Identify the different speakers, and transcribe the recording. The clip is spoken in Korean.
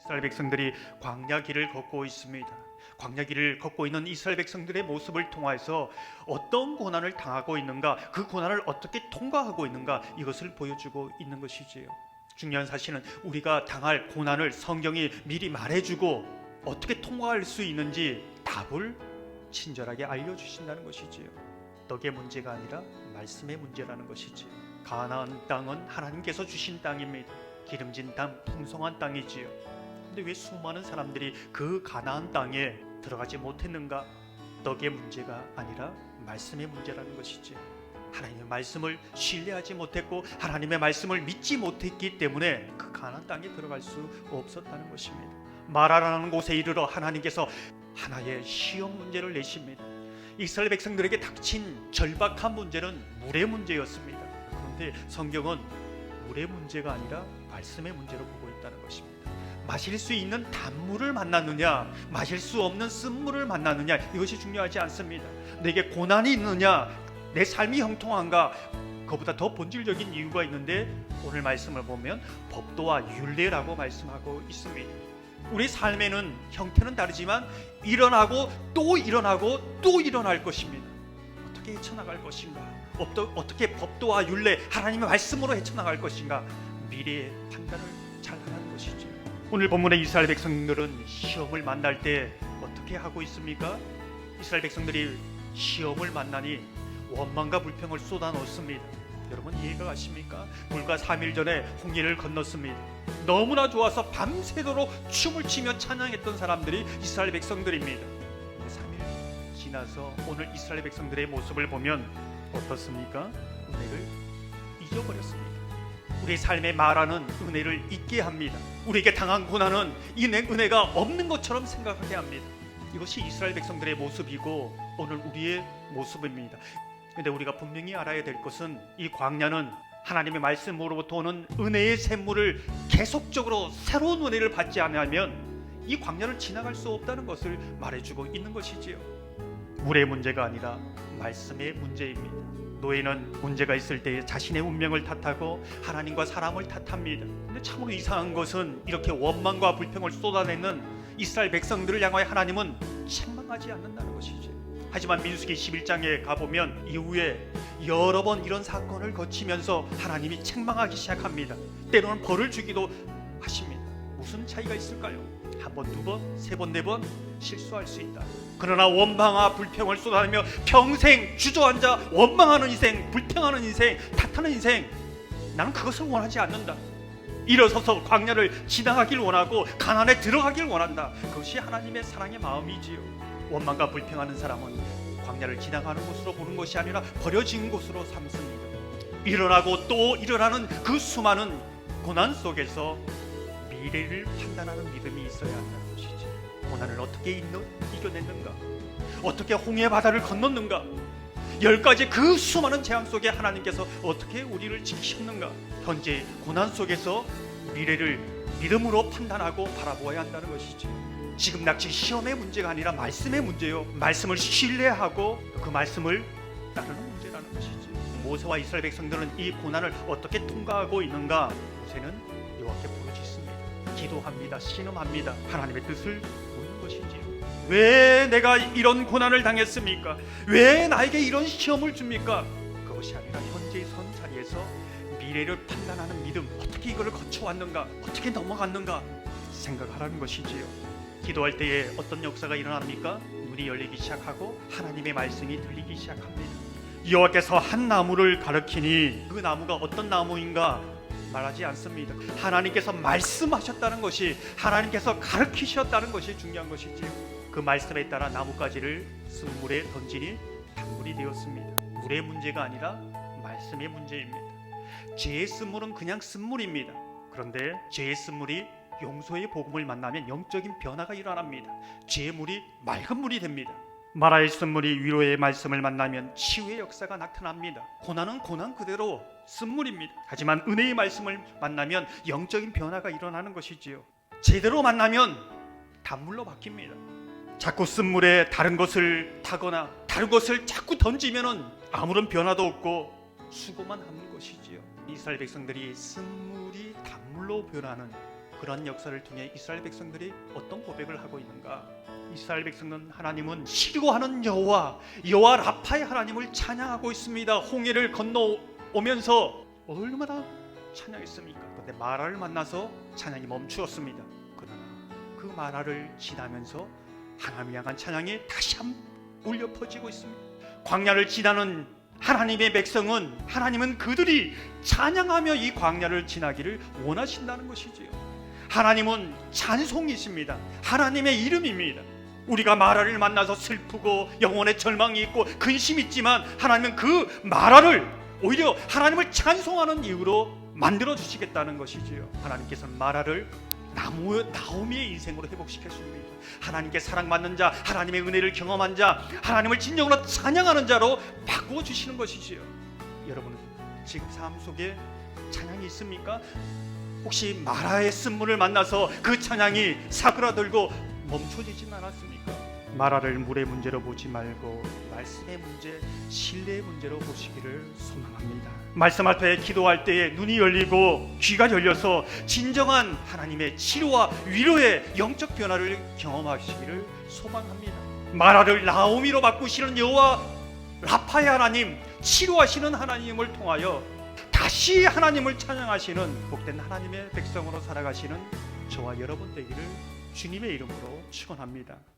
Speaker 1: 이스라엘 백성들이 광야 길을 걷고 있습니다. 광야 길을 걷고 있는 이스라엘 백성들의 모습을 통해서 어떤 고난을 당하고 있는가, 그 고난을 어떻게 통과하고 있는가, 이것을 보여주고 있는 것이지요. 중요한 사실은 우리가 당할 고난을 성경이 미리 말해주고 어떻게 통과할 수 있는지 답을 친절하게 알려주신다는 것이지요. 떡의 문제가 아니라 말씀의 문제라는 것이지요. 가나안 땅은 하나님께서 주신 땅입니다. 기름진 땅, 풍성한 땅이지요. 근데 왜 수많은 사람들이 그 가나안 땅에 들어가지 못했는가? 떡의 문제가 아니라 말씀의 문제라는 것이지요. 하나님의 말씀을 신뢰하지 못했고 하나님의 말씀을 믿지 못했기 때문에 그 가나안 땅에 들어갈 수 없었다는 것입니다. 마라라는 곳에 이르러 하나님께서 하나의 시험 문제를 내십니다. 이스라엘 백성들에게 닥친 절박한 문제는 물의 문제였습니다. 그런데 성경은 물의 문제가 아니라 말씀의 문제로 보고 있다는 것입니다. 마실 수 있는 단물을 만났느냐, 마실 수 없는 쓴물을 만났느냐, 이것이 중요하지 않습니다. 내게 고난이 있느냐, 내 삶이 형통한가, 그보다 더 본질적인 이유가 있는데 오늘 말씀을 보면 법도와 율례라고 말씀하고 있습니다. 우리 삶에는 형태는 다르지만 일어나고 또 일어나고 또 일어날 것입니다. 어떻게 헤쳐나갈 것인가, 어떻게 법도와 율례, 하나님의 말씀으로 헤쳐나갈 것인가, 미래의 판단을 잘 하는 것이죠. 오늘 본문의 이스라엘 백성들은 시험을 만날 때 어떻게 하고 있습니까? 이스라엘 백성들이 시험을 만나니 원망과 불평을 쏟아놓습니다. 여러분 이해가 가십니까? 불과 3일 전에 홍해를 건넜습니다. 너무나 좋아서 밤새도록 춤을 추며 찬양했던 사람들이 이스라엘 백성들입니다. 3일 지나서 오늘 이스라엘 백성들의 모습을 보면 어떻습니까? 은혜를 잊어버렸습니다. 우리 삶의 말하는 은혜를 잊게 합니다. 우리에게 당한 고난은 이 은혜가 없는 것처럼 생각하게 합니다. 이것이 이스라엘 백성들의 모습이고 오늘 우리의 모습입니다. 그런데 우리가 분명히 알아야 될 것은 이 광야는 하나님의 말씀으로부터 오는 은혜의 샘물을 계속적으로 새로운 은혜를 받지 않으면 이 광야를 지나갈 수 없다는 것을 말해주고 있는 것이지요. 물의 문제가 아니라 말씀의 문제입니다. 노예는 문제가 있을 때 자신의 운명을 탓하고 하나님과 사람을 탓합니다. 근데 참으로 이상한 것은 이렇게 원망과 불평을 쏟아내는 이스라엘 백성들을 향하여 하나님은 책망하지 않는다는 것이죠. 하지만 민수기 11장에 가보면 이후에 여러 번 이런 사건을 거치면서 하나님이 책망하기 시작합니다. 때로는 벌을 주기도 하십니다. 무슨 차이가 있을까요? 한 번, 두 번, 세 번, 네 번 실수할 수 있다. 그러나 원망과 불평을 쏟아내며 평생 주저앉아 원망하는 인생, 불평하는 인생, 탓하는 인생, 나는 그것을 원하지 않는다. 일어서서 광야를 지나가길 원하고 가나안에 들어가길 원한다. 그것이 하나님의 사랑의 마음이지요. 원망과 불평하는 사람은 광야를 지나가는 곳으로 보는 것이 아니라 버려진 곳으로 삼습니다. 일어나고 또 일어나는 그 수많은 고난 속에서 미래를 판단하는 믿음이 있어야 한다는 것이지. 고난을 어떻게 이겨냈는가, 어떻게 홍해 바다를 건넜는가, 10가지 그 수많은 재앙 속에 하나님께서 어떻게 우리를 지키셨는가, 현재 고난 속에서 미래를 믿음으로 판단하고 바라보아야 한다는 것이지. 지금 닥칠 시험의 문제가 아니라 말씀의 문제요. 말씀을 신뢰하고 그 말씀을 따르는 문제라는 것이지. 모세와 이스라엘 백성들은 이 고난을 어떻게 통과하고 있는가? 모세는 여호와께 부르짖습니다. 기도합니다. 신음합니다. 하나님의 뜻을 묻는 것이지요. 왜 내가 이런 고난을 당했습니까? 왜 나에게 이런 시험을 줍니까? 그것이 아니라 현재의 선 자리에서 미래를 판단하는 믿음, 어떻게 이거를 거쳐왔는가, 어떻게 넘어갔는가 생각하라는 것이지요. 기도할 때에 어떤 역사가 일어납니까? 눈이 열리기 시작하고 하나님의 말씀이 들리기 시작합니다. 여호와께서 한 나무를 가리키니 그 나무가 어떤 나무인가 말하지 않습니다. 하나님께서 말씀하셨다는 것이, 하나님께서 가르치셨다는 것이 중요한 것이지요. 그 말씀에 따라 나뭇가지를 쓴물에 던지니 단물이 되었습니다. 물의 문제가 아니라 말씀의 문제입니다. 죄의 쓴물은 그냥 쓴물입니다. 그런데 죄의 쓴물이 용서의 복음을 만나면 영적인 변화가 일어납니다. 죄의 물이 맑은 물이 됩니다. 마라의 쓴물이 위로의 말씀을 만나면 치유의 역사가 나타납니다. 고난은 고난 그대로 쓴물입니다. 하지만 은혜의 말씀을 만나면 영적인 변화가 일어나는 것이지요. 제대로 만나면 단물로 바뀝니다. 자꾸 쓴물에 다른 것을 타거나 다른 것을 자꾸 던지면 아무런 변화도 없고 수고만 하는 것이지요. 이스라엘 백성들이 쓴물이 단물로 변하는 그런 역사를 통해 이스라엘 백성들이 어떤 고백을 하고 있는가? 이스라엘 백성은 하나님은 치료하는 여호와 라파의 하나님을 찬양하고 있습니다. 홍해를 건너오면서 얼마나 찬양했습니까? 그런데 마라를 만나서 찬양이 멈추었습니다. 그러나 그 마라를 지나면서 하나님을 향한 찬양이 다시 한번 울려 퍼지고 있습니다. 광야를 지나는 하나님의 백성은 하나님은 그들이 찬양하며 이 광야를 지나기를 원하신다는 것이지요. 하나님은 찬송이십니다. 하나님의 이름입니다. 우리가 마라를 만나서 슬프고 영혼의 절망이 있고 근심이 있지만 하나님은 그 마라를 오히려 하나님을 찬송하는 이유로 만들어 주시겠다는 것이지요. 하나님께서는 마라를 나오미의 인생으로 회복시켰습니다. 하나님께 사랑받는 자, 하나님의 은혜를 경험한 자, 하나님을 진정으로 찬양하는 자로 바꾸어 주시는 것이지요. 여러분은 지금 삶 속에 찬양이 있습니까? 혹시 마라의 쓴물을 만나서 그 찬양이 사그라들고 멈춰지진 않았습니까? 마라를 물의 문제로 보지 말고 말씀의 문제, 신뢰의 문제로 보시기를 소망합니다. 말씀 앞에 기도할 때에 눈이 열리고 귀가 열려서 진정한 하나님의 치료와 위로의 영적 변화를 경험하시기를 소망합니다. 마라를 나오미로 바꾸시는 여호와 라파의 하나님, 치료하시는 하나님을 통하여 다시 하나님을 찬양하시는 복된 하나님의 백성으로 살아가시는 저와 여러분 되기를 주님의 이름으로 축원합니다.